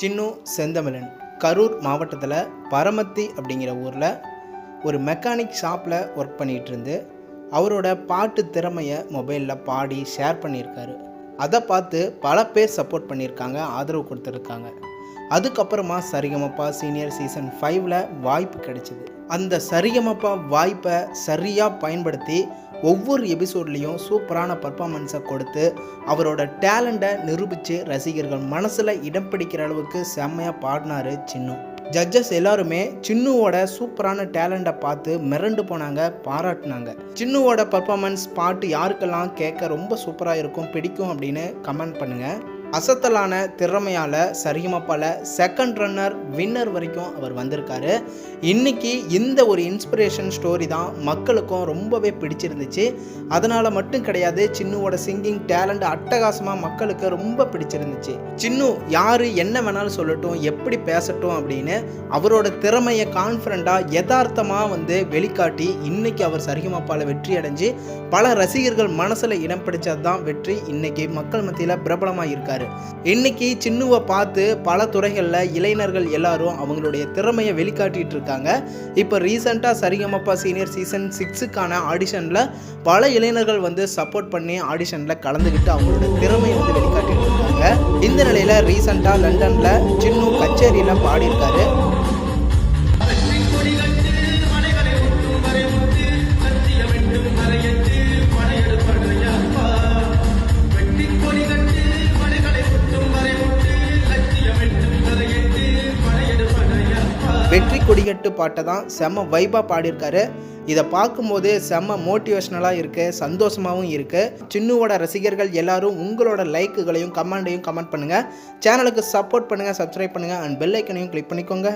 சின்னு செந்தமிழன் கரூர் மாவட்டத்தில் பரமத்தி அப்படிங்கிற ஊரில் ஒரு மெக்கானிக் ஷாப்பில் ஒர்க் பண்ணிகிட்டு இருந்து அவரோட பாட்டு திறமையை மொபைலில் பாடி ஷேர் பண்ணியிருக்காரு. அதை பார்த்து பல பேர் சப்போர்ட் பண்ணியிருக்காங்க, ஆதரவு கொடுத்துருக்காங்க. அதுக்கப்புறமா சரிகமப்பா சீனியர் சீசன் 5ல் வாய்ப்பு கிடைச்சிது. அந்த சரிகமப்பா வாய்ப்பை சரியாக பயன்படுத்தி ஒவ்வொரு எபிசோட்லேயும் சூப்பரான பர்ஃபார்மன்ஸை கொடுத்து அவரோட டேலண்ட்டை நிரூபித்து ரசிகர்கள் மனசில் இடம் பிடிக்கிற அளவுக்கு செம்மையாக பாடினார் சின்னு. ஜட்ஜஸ் எல்லாருமே சின்னுவோட சூப்பரான டேலண்ட்டை பார்த்து மிரண்டு போனாங்க, பாராட்டினாங்க. சின்னுவோட பர்ஃபார்மன்ஸ் பாட்டு யாருக்கெல்லாம் கேட்க ரொம்ப சூப்பராக இருக்கும், பிடிக்கும் அப்படின்னு கமெண்ட் பண்ணுங்கள். அசத்தலான திறமையால் சரிகமப்பால செகண்ட் ரன்னர் வின்னர் வரைக்கும் அவர் வந்திருக்காரு. இன்னைக்கு இந்த ஒரு இன்ஸ்பிரேஷன் ஸ்டோரி தான் மக்களுக்கும் ரொம்பவே பிடிச்சிருந்துச்சு. அதனால் மட்டும் கிடையாது, சின்னுவோட சிங்கிங் டேலண்ட் அட்டகாசமாக மக்களுக்கு ரொம்ப பிடிச்சிருந்துச்சு. சின்னு யார் என்ன வேணாலும் சொல்லட்டும், எப்படி பேசட்டும் அப்படின்னு அவரோட திறமையை கான்ஃபிடண்ட்டாக யதார்த்தமாக வெளிக்காட்டி இன்னைக்கு அவர் சரிகமப்பால வெற்றி அடைஞ்சு பல ரசிகர்கள் மனசில் இடம் பிடிச்சது தான் வெற்றி. இன்னைக்கு மக்கள் மத்தியில் பிரபலமாக இருக்காரு. இன்னைக்கு சின்னுவை பார்த்து பல துறைகளில் இளைஞர்கள் எல்லாரும் அவங்களுடைய திறமையை வெளிக்காட்டிட்டு இருக்காங்க. இப்போ ரீசெண்டாக சரிகமப்பா சீனியர் சீசன் 6க்கான ஆடிஷனில் பல இளைஞர்கள் சப்போர்ட் பண்ணி ஆடிஷனில் கலந்துக்கிட்டு அவங்களோட திறமையை வெளிக்காட்டிட்டு இருக்காங்க. இந்த நிலையில் ரீசெண்டாக லண்டனில் சின்னு கச்சேரியில் பாடியிருக்காரு. வெற்றி கொடிகட்டு பாட்டை தான் செம்ம வைபாக பாடியிருக்காரு. இதை பார்க்கும்போது செம்ம மோட்டிவேஷ்னலாக இருக்குது, சந்தோஷமாகவும் இருக்குது. சின்னுவோட ரசிகர்கள் எல்லாரும் உங்களோட லைக்குகளையும் கமெண்டையும் கமெண்ட் பண்ணுங்கள். சேனலுக்கு சப்போர்ட் பண்ணுங்கள், சப்ஸ்கிரைப் பண்ணுங்கள் அண்ட் பெல் ஐக்கனையும் கிளிக் பண்ணிக்கோங்க.